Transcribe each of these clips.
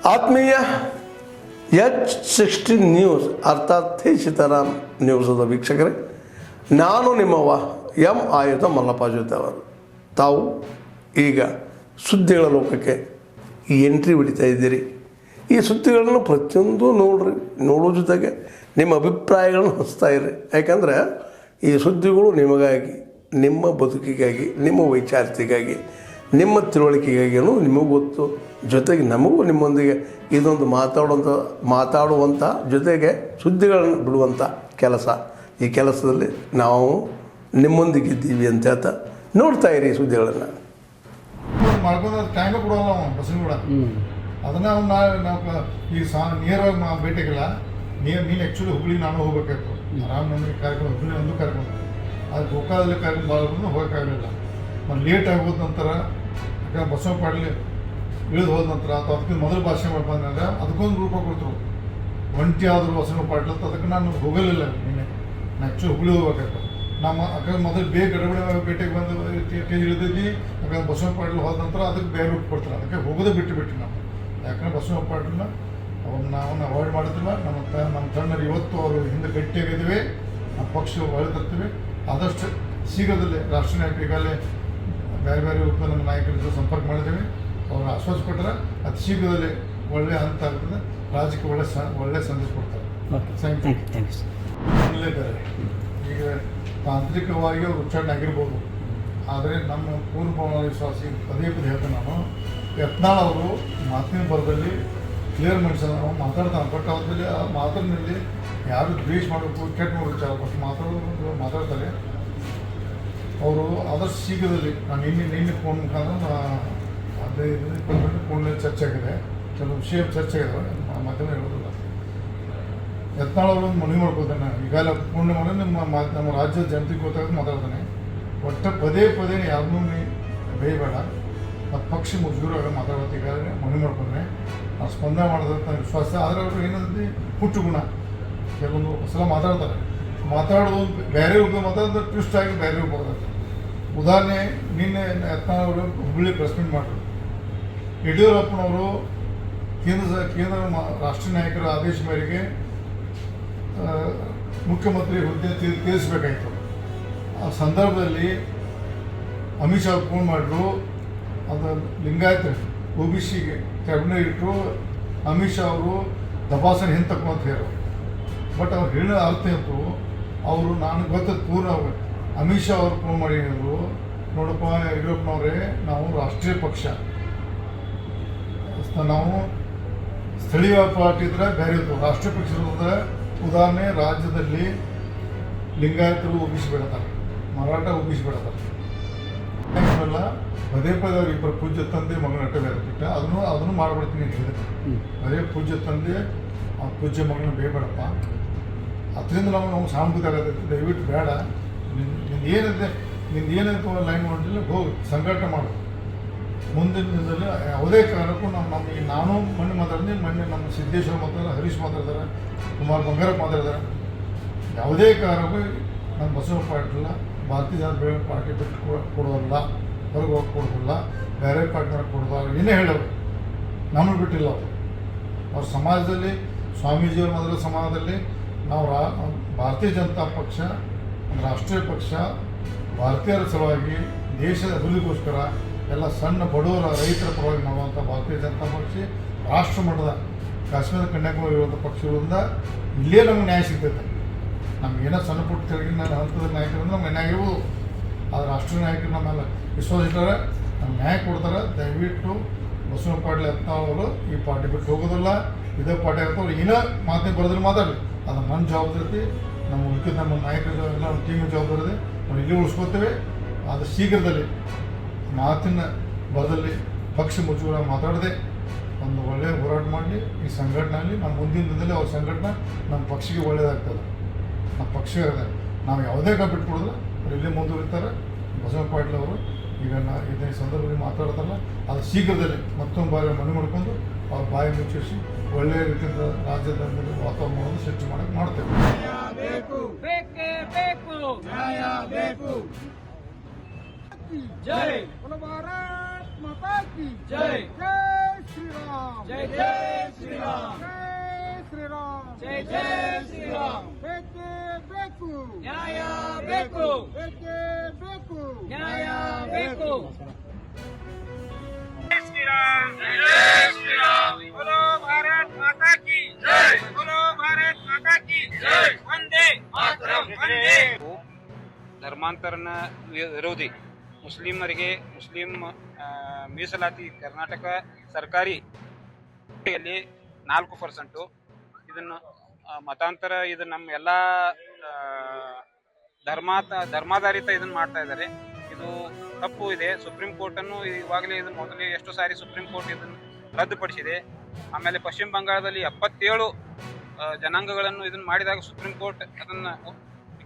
ಆತ್ಮೀಯ H16 news ಅರ್ಥಾತ್ ತಿ ಸೀತಾರಾಮ್ ನ್ಯೂಸದ ವೀಕ್ಷಕರೇ, ನಾನು ನಿಮ್ಮವ ಎಂ ಆಯುಧ ಮಲ್ಲಪ್ಪ ಜೊತೆ ಅವರು. ತಾವು ಈಗ ಸುದ್ದಿಗಳ ಲೋಕಕ್ಕೆ ಎಂಟ್ರಿ ಹೊಡಿತಾ ಇದ್ದೀರಿ. ಈ ಸುದ್ದಿಗಳನ್ನು ಪ್ರತಿಯೊಂದು ನೋಡೋ ಜೊತೆಗೆ ನಿಮ್ಮ ಅಭಿಪ್ರಾಯಗಳನ್ನು ಹಂಚ್ತಾ ಇರಿ. ಯಾಕಂದರೆ ಈ ಸುದ್ದಿಗಳು ನಿಮಗಾಗಿ, ನಿಮ್ಮ ಬದುಕಿಗಾಗಿ, ನಿಮ್ಮ ವೈಚಾರಿಕೆಗಾಗಿ, ನಿಮ್ಮ ತಿಳುವಳಿಕೆಗಾಗಿಯೂ ನಿಮಗೂ ಗೊತ್ತು. ಜೊತೆಗೆ ನಮಗೂ ನಿಮ್ಮೊಂದಿಗೆ ಇದೊಂದು ಮಾತಾಡುವಂಥ ಜೊತೆಗೆ ಸುದ್ದಿಗಳನ್ನು ಬಿಡುವಂಥ ಕೆಲಸ. ಈ ಕೆಲಸದಲ್ಲಿ ನಾವು ನಿಮ್ಮೊಂದಿಗಿದ್ದೀವಿ ಅಂತ ಹೇಳ್ತಾ ನೋಡ್ತಾ ಇರಿ ಸುದ್ದಿಗಳನ್ನು. ಮಾಡ್ಕೊಂಡು ಟೈಮ್ ಕೊಡೋಲ್ಲ ಬಸ್ಸಿನ ಕೂಡ ಅದನ್ನು ನಾವು ಈ ನೇರವಾಗಿ ಭೇಟಿಗಿಲ್ಲ. ನೀನು ಆ್ಯಕ್ಚುಲಿ ಹುಬ್ಳಿ ನಾನು ಹೋಗ್ಬೇಕಾಯ್ತು. ರಾಮನವಮಿ ಕಾರ್ಯಕ್ರಮ ಹುಬ್ಳಿ ಒಂದು ಕಾರ್ಯಕ್ರಮ, ಅದು ಗೋಕಾದಲ್ಲಿ ಕಾರ್ಯಕ್ರಮ ಭಾಳ ಹೋಗೋಕ್ಕಾಗಲಿಲ್ಲ. ಮತ್ತು ಲೇಟ್ ಆಗೋದ ನಂತರ ಯಾಕಂದ್ರೆ ಬಸವ ಪಾಟೀಲ್ ಇಳಿದು ಹೋದ ನಂತರ ಅಥವಾ ಅದಕ್ಕೆ ಮೊದಲು ಭಾಷೆ ಮಾಡ್ಬಂದ್ರೆ ಅದಕ್ಕೊಂದು ರೂಪ ಕೊಡ್ತರು. ಒಂಟಿ ಆದರೂ ಬಸವ ಪಾಟೀಲ್ ಅಂತ ಅದಕ್ಕೆ ನಾನು ಹೋಗಲಿಲ್ಲ. ನೀನೆ ನಾನು ಆ್ಯಕ್ಚುಲಿ ಹುಬ್ಳಿ ಹೋಗ್ಬೇಕಾಯ್ತು. ನಮ್ಮ ಯಾಕಂದ್ರೆ ಮೊದಲು ಬೇಗ ಗಡಬಡಿ ಭೇಟಿಗೆ ಬಂದು ಇಳಿದಿದ್ದಿ. ಯಾಕಂದ್ರೆ ಬಸವ ಪಾಟೀಲ್ ಹೋದ ನಂತರ ಅದಕ್ಕೆ ಬೇರೆ ರೂಪ ಕೊಡ್ತಾರೆ. ಅದಕ್ಕೆ ಹೋಗೋದೇ ಬಿಟ್ಟು ನಾವು. ಯಾಕಂದ್ರೆ ಬಸವ ಪಾಟೀಲ್ನ ಅವನ್ನ ಅವಾಯ್ಡ್ ಮಾಡೋದಿಲ್ಲ. ನಮ್ಮ ತಂಡರು ಇವತ್ತು ಅವರು ಹಿಂದೆ ಗಟ್ಟಿಯಾಗಿದ್ದೀವಿ. ನಮ್ಮ ಪಕ್ಷ ಒಳ್ಳೆದಿರ್ತೀವಿ. ಆದಷ್ಟು ಶೀಘ್ರದಲ್ಲೇ ರಾಷ್ಟ್ರೀಯ ನಾಯಕರು ಈಗಾಗಲೇ ಬೇರೆ ಬೇರೆ ರೂಪದಲ್ಲಿ ನಮ್ಮ ನಾಯಕರ ಜೊತೆ ಸಂಪರ್ಕ ಮಾಡಿದ್ದೀವಿ. ಅವರು ಆಶ್ವಾಸ ಕೊಟ್ಟರೆ ಅತಿ ಶೀಘ್ರದಲ್ಲೇ ಒಳ್ಳೆಯ ಹಂತ ಆಗ್ತದೆ. ರಾಜ್ಯಕ್ಕೆ ಒಳ್ಳೆ ಸಂದೇಶ ಕೊಡ್ತಾರೆ. ಬೇರೆ ಈಗ ತಾಂತ್ರಿಕವಾಗಿ ಅವರು ಉಚ್ಚಾರಣೆ ಆಗಿರ್ಬೋದು. ಆದರೆ ನಮ್ಮ ಪೂರ್ವ ವಿಶ್ವಾಸಿ ಪದೇ ಹೇಳ್ತೇನೆ ನಾನು, ಯತ್ನಾಳ್ ಅವರು ಮಾತಿನ ಬರದಲ್ಲಿ ಕ್ಲಿಯರ್ ಮನುಷ್ಯ ನಾವು ಮಾತಾಡ್ತಾನೆ. ಬಟ್ ಅವರಲ್ಲಿ ಆ ಮಾತಿನಲ್ಲಿ ಯಾರು ದ್ವೇಷ ಮಾಡಬೇಕು, ಕೆಟ್ಟ ಮಾಡೋ ವಿಚಾರ ಬಟ್ ಮಾತಾಡ್ತಾರೆ ಅವರು. ಆದಷ್ಟು ಶೀಘ್ರದಲ್ಲಿ ನಾನು ನಿನ್ನೆ ಫೋನ್ ಮುಖಾಂತರ ಅದೇ ಫೋನಲ್ಲಿ ಚರ್ಚೆ ಆಗಿದೆ. ಕೆಲವು ವಿಷಯ ಚರ್ಚೆ ಆಗಿದಾವೆ, ಮಾಧ್ಯಮ ಹೇಳೋದಿಲ್ಲ. ಯತ್ನಾಳ್ ಅವರು ಒಂದು ಮನವಿ ಮಾಡ್ಕೊಳ್ತಾನೆ. ಈಗಾಗಲೇ ಪೂರ್ಣ ಮಾಡಿ ನಮ್ಮ ರಾಜ್ಯದ ಜನತೆಗೆ ಗೊತ್ತಾಗ ಮಾತಾಡ್ತಾನೆ. ಒಟ್ಟು ಪದೇ ಯಾರನ್ನೂ ಬೇಯಬೇಡ, ಮತ್ತು ಪಕ್ಷ ಮುಜುಗರಾಗ ಮಾತಾಡೋದು ಈಗಾಗಲೇ ಮನವಿ ಮಾಡ್ಕೊಂಡ್ರೆ ನಾವು ಸ್ಪಂದನೆ ಮಾಡೋದಂತ ವಿಶ್ವಾಸ. ಆದರೆ ಅವರು ಏನಂದ್ರೆ ಹುಟ್ಟು ಗುಣ, ಕೆಲವೊಂದು ಸಲ ಮಾತಾಡೋದು ಬೇರೆ ರೂಪ ಮಾತಾಡೋದು ಟ್ವಿಸ್ಟ್ ಆಗಿ ಬೇರೆ ರೂಪ ಬರ್ತದೆ. ಉದಾಹರಣೆ ನಿನ್ನೆ ಯತ್ನಾಳ್ ಅವರು ಹುಬ್ಬಳ್ಳಿ ಪ್ರೆಸ್ ಮೀಟ್ ಮಾಡಿದ್ರು. ಯಡಿಯೂರಪ್ಪನವರು ಕೇಂದ್ರ ರಾಷ್ಟ್ರೀಯ ನಾಯಕರ ಆದೇಶ ಮೇರೆಗೆ ಮುಖ್ಯಮಂತ್ರಿ ಹುದ್ದೆ ತೀರಿಸಬೇಕಾಯಿತು. ಆ ಸಂದರ್ಭದಲ್ಲಿ ಅಮಿತ್ ಶಾ ಫೋನ್ ಮಾಡಿದ್ರು. ಅದು ಲಿಂಗಾಯತ OBCಗೆ ಕ್ಯಾಬಿನೆಟ್ ಇಟ್ಟರು. ಅಮಿತ್ ಶಾ ಅವರು ತಪಾಸಣೆ ಹಿಂತಕ್ಕು ಅಂತ ಹೇಳೋರು. ಬಟ್ ಅವ್ರು ಹೇಳಿದ ಅರ್ಥ ಇತ್ತು. ಅವರು ನಾನು ಗೊತ್ತದ್ದು ಪೂರ್ಣ ಅಮಿತ್ ಶಾ ಅವ್ರು ಫೋನ್ ಮಾಡಿ ಹೇಳಿದ್ರು, ನೋಡಪ್ಪ ಯಡಿಯೂರಪ್ಪನವರೇ, ನಾವು ರಾಷ್ಟ್ರೀಯ ಪಕ್ಷ, ನಾವು ಸ್ಥಳೀಯ ಪಾರ್ಟಿ ಇದ್ರೆ ಬೇರೆ ಇತ್ತು. ರಾಷ್ಟ್ರೀಯ ಪಕ್ಷದ ಉದಾಹರಣೆ ರಾಜ್ಯದಲ್ಲಿ ಲಿಂಗಾಯತರು OBC ಬೇಡತಾರೆ, ಮರಾಠ OBC ಬೇಡತಾರೆ. ಪದೇ ಅವ್ರು ಇಬ್ಬರು ಪೂಜ್ಯ ತಂದೆ ಮಗನ ಅಟ್ಟ ಬೇರೆ ಬಿಟ್ಟ ಅದನ್ನು ಮಾಡ್ಬಿಡ್ತೀನಿ ಅಂತ ಹೇಳಿದೆ. ಅದೇ ಪೂಜ್ಯ ತಂದೆ ಆ ಪೂಜ್ಯ ಮಗನ ಬೇಡಪ್ಪ. ಅದರಿಂದ ನಾವು ಸಾಂಸ್ಕೃತಿಕ ಆಗತ್ತೈತಿ. ದಯವಿಟ್ಟು ಬೇಡ, ನಿಂದು ಏನಂತ ಲೈನ್ ಮಾಡಿಲ್ಲ, ಹೋಗಿ ಸಂಘಟನೆ ಮಾಡು. ಮುಂದಿನ ದಿನದಲ್ಲಿ ಯಾವುದೇ ಕಾರಣಕ್ಕೂ ನಾನು ಮೊನ್ನೆ ನಮ್ಮ ಸಿದ್ದೇಶ್ವರ ಮಾತಾಡ್ತಾರೆ, ಹರೀಶ್ ಮಾತಾಡ್ತಾರೆ, ಕುಮಾರ್ ಬಂಗಾರಪ್ಪ ಮಾತಾಡ್ತಾರೆ. ಯಾವುದೇ ಕಾರಣಕ್ಕೂ ನಮ್ಮ ಬಸವ ಪಾಟೀಲ ಭಾರತೀಯ ಜನತಾ ಪಾರ್ಟಿ ಬಿಟ್ಟು ಕೊಡೋಲ್ಲ, ಹೊರಗೆ ಹೋಗಿ ಕೊಡೋದಿಲ್ಲ, ಬೇರೆ ಪಾರ್ಟಿ ಮಾಡಿ ಕೊಡೋಲ್ಲ, ಏನೇ ಹೇಳೋರು. ನಮ್ಮನ್ನು ಬಿಟ್ಟಿಲ್ಲ ಅವ್ರ ಸಮಾಜದಲ್ಲಿ. ಸ್ವಾಮೀಜಿಯವ್ರ ಮೊದಲ ಸಮಾಜದಲ್ಲಿ ನಾವು ಭಾರತೀಯ ಜನತಾ ಪಕ್ಷ ಒಂದು ರಾಷ್ಟ್ರೀಯ ಪಕ್ಷ, ಭಾರತೀಯರ ಸಲುವಾಗಿ ದೇಶದ ಅಭಿವೃದ್ಧಿಗೋಸ್ಕರ ಎಲ್ಲ ಸಣ್ಣ ಬಡವರ ರೈತರ ಪರವಾಗಿ ಮಾಡುವಂಥ ಭಾರತೀಯ ಜನತಾ ಪಕ್ಷ ರಾಷ್ಟ್ರ ಮಟ್ಟದ ಕಾಶ್ಮೀರ ಕನ್ಯಾಕುಮಾರಿ ಇರುವಂಥ ಪಕ್ಷಗಳಿಂದ ಇಲ್ಲೇ ನಮಗೆ ನ್ಯಾಯ ಸಿಗ್ತೈತೆ. ನಮಗೇನೋ ಸಣ್ಣ ಪುಟ್ಟ ತೆಳಗಿನ ಹಂತದ ನಾಯಕರಿಂದ ನಮ್ಗೆ ನ್ಯಾಯ ಇರ್ಬೋದು. ಆದರೆ ರಾಷ್ಟ್ರೀಯ ನಾಯಕರು ನಮ್ಮೆಲ್ಲ ವಿಶ್ವಾಸ ಇಟ್ಟಾರೆ, ನಮ್ಗೆ ನ್ಯಾಯ ಕೊಡ್ತಾರೆ. ದಯವಿಟ್ಟು ಬಸವ ಪಾಟೀಲ್ ಯತ್ನಾಳ್ ಅವರು ಈ ಪಾರ್ಟಿ ಬಿಟ್ಟು ಹೋಗೋದಿಲ್ಲ. ಇದೇ ಪಾರ್ಟಿ ಆಗ್ತಾವ್ರು ಏನೋ ಮಾತಿನ ಬರೋದ್ರಲ್ಲಿ ಮಾತಾಡಲಿ, ಅದು ನನ್ನ ಜವಾಬ್ದಾರಿ. ನಮ್ಮ ಉಳಿದ ನಮ್ಮ ನಾಯಕರ ಎಲ್ಲ ನಮ್ಮ ಟೀಮ್ ಜವಾಬ್ದಾರಿ. ನಾವು ಇಲ್ಲಿ ಉಳಿಸ್ಕೋತೇವೆ. ಅದು ಶೀಘ್ರದಲ್ಲಿ ಮಾತಿನ ಬರದಲ್ಲಿ ಪಕ್ಷ ಮುಚ್ಚುವ ಮಾತಾಡದೆ ಒಂದು ಒಳ್ಳೆಯ ಹೋರಾಟ ಮಾಡಿ ಈ ಸಂಘಟನೆಯಲ್ಲಿ ನಮ್ಮ ಮುಂದಿನ ದಿನದಲ್ಲಿ ಅವ್ರ ಸಂಘಟನೆ ನಮ್ಮ ಪಕ್ಷಕ್ಕೆ ಒಳ್ಳೆಯದಾಗ್ತದೆ. ನಮ್ಮ ಪಕ್ಷ ನಾವು ಯಾವುದೇ ಬಿಟ್ಕೊಡೋದಿಲ್ಲ, ಅವ್ರು ಇಲ್ಲೇ ಮುಂದುವರಿತಾರೆ. ಬಸವ ಪಾಟೀಲ್ ಅವರು ಈಗ ಇದೇ ಸಂದರ್ಭದಲ್ಲಿ ಮಾತಾಡ್ತಾರಲ್ಲ, ಅದು ಶೀಘ್ರದಲ್ಲಿ ಮತ್ತೊಂದು ಬಾರಿ ಮನೆ ಮಾಡಿಕೊಂಡು ಅವ್ರ ಬಾಯಿ ಮುಚ್ಚಿಸಿ ಒಳ್ಳೆಯ ರೀತಿಯಿಂದ ರಾಜ್ಯದಲ್ಲಿ ವಾತಾವರಣವನ್ನು ಸೃಷ್ಟಿ ಮಾಡಕ್ಕೆ ಮಾಡ್ತೇವೆ. जय भारत माता की जय जय श्री राम। ಜೈ ಜೈ ಶ್ರೀರಾಮ್ ಜೈ ಜೈ ಶ್ರೀರಾಮ್ ಬೇಕೇ ಬೇಕು ನ್ಯಾಯ ಬೇಕು ಬೇಕೇ ಬೇಕು ನ್ಯಾಯ ಬೇಕು बोलो भारत माता की जय बोलो भारत माता की जय वंदे मातरम वंदे ಧರ್ಮಾಂತರನ ವಿರೋಧಿ ಮುಸ್ಲಿಮರಿಗೆ ಮುಸ್ಲಿಂ ಮೀಸಲಾತಿ ಕರ್ನಾಟಕ ಸರ್ಕಾರಿ 4%. ಇದನ್ನು ಮತಾಂತರ ಇದು ನಮ್ಮ ಎಲ್ಲ ಧರ್ಮಾಧಾರಿತ ಇದನ್ನು ಮಾಡ್ತಾ ಇದ್ದಾರೆ. ಇದು ತಪ್ಪು ಇದೆ. ಸುಪ್ರೀಂ ಕೋರ್ಟನ್ನು ಇವಾಗಲೇ ಇದನ್ನು ಮೊದಲೇ ಎಷ್ಟು ಸಾರಿ ಸುಪ್ರೀಂ ಕೋರ್ಟ್ ಇದನ್ನು ರದ್ದುಪಡಿಸಿದೆ. ಆಮೇಲೆ ಪಶ್ಚಿಮ ಬಂಗಾಳದಲ್ಲಿ 77 ಜನಾಂಗಗಳನ್ನು ಇದನ್ನು ಮಾಡಿದಾಗ ಸುಪ್ರೀಂ ಕೋರ್ಟ್ ಅದನ್ನು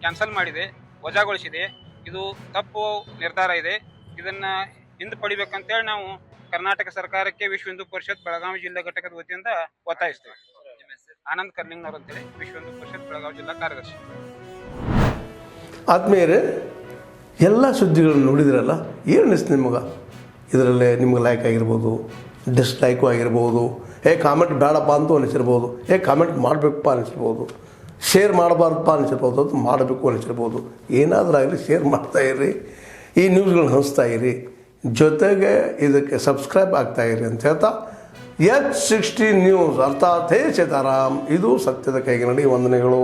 ಕ್ಯಾನ್ಸಲ್ ಮಾಡಿದೆ, ವಜಾಗೊಳಿಸಿದೆ. ಇದು ತಪ್ಪು ನಿರ್ಧಾರ ಇದೆ. ಇದನ್ನು ಹಿಂದೆ ಪಡಿಬೇಕಂತೇಳಿ ನಾವು ಕರ್ನಾಟಕ ಸರ್ಕಾರಕ್ಕೆ ವಿಶ್ವ ಹಿಂದೂ ಪರಿಷತ್ ಬೆಳಗಾವಿ ಜಿಲ್ಲಾ ಘಟಕದ ವತಿಯಿಂದ ಒತ್ತಾಯಿಸ್ತೇವೆ. ಆನಂದ್ ಕರ್ಲಿಂಗ್ನವ್ರು ಅಂತೇಳಿ ವಿಶ್ವ ಹಿಂದೂ ಪರಿಷತ್ ಬೆಳಗಾವಿ ಜಿಲ್ಲಾ ಕಾರ್ಯದರ್ಶಿ. ಆದ್ಮೇಲೆ ಎಲ್ಲ ಸುದ್ದಿಗಳನ್ನು ನೋಡಿದ್ರಲ್ಲ, ಏನು ಅನಿಸ್ತು ನಿಮಗೆ? ಇದರಲ್ಲೇ ನಿಮ್ಗೆ ಲೈಕ್ ಆಗಿರ್ಬೋದು, ಡಿಸ್ಲೈಕು ಆಗಿರ್ಬೋದು, ಕಾಮೆಂಟ್ ಬೇಡಪ್ಪ ಅಂತೂ ಅನಿಸಿರ್ಬೋದು, ಕಾಮೆಂಟ್ ಮಾಡಬೇಕಪ್ಪ ಅನಿಸಿರ್ಬೋದು, ಶೇರ್ ಮಾಡಬಾರ್ದಪ್ಪ ಅನಿಸಿರ್ಬೋದು, ಅದು ಮಾಡಬೇಕು ಅನಿಸಿರ್ಬೋದು. ಏನಾದರೂ ಆಗಲಿ ಶೇರ್ ಮಾಡ್ತಾಯಿರಿ, ಈ ನ್ಯೂಸ್ಗಳನ್ನ ಹಂಚ್ತಾ ಇರಿ, ಜೊತೆಗೆ ಇದಕ್ಕೆ ಸಬ್ಸ್ಕ್ರೈಬ್ ಆಗ್ತಾಯಿರಿ ಅಂತ ಹೇಳ್ತಾ H16 ನ್ಯೂಸ್ ಅರ್ಥಾತ್ ಹೇ ಸೀತಾರಾಮ್, ಇದು ಸತ್ಯದ ಕೈಗೆ ನಡಿ. ವಂದನೆಗಳು.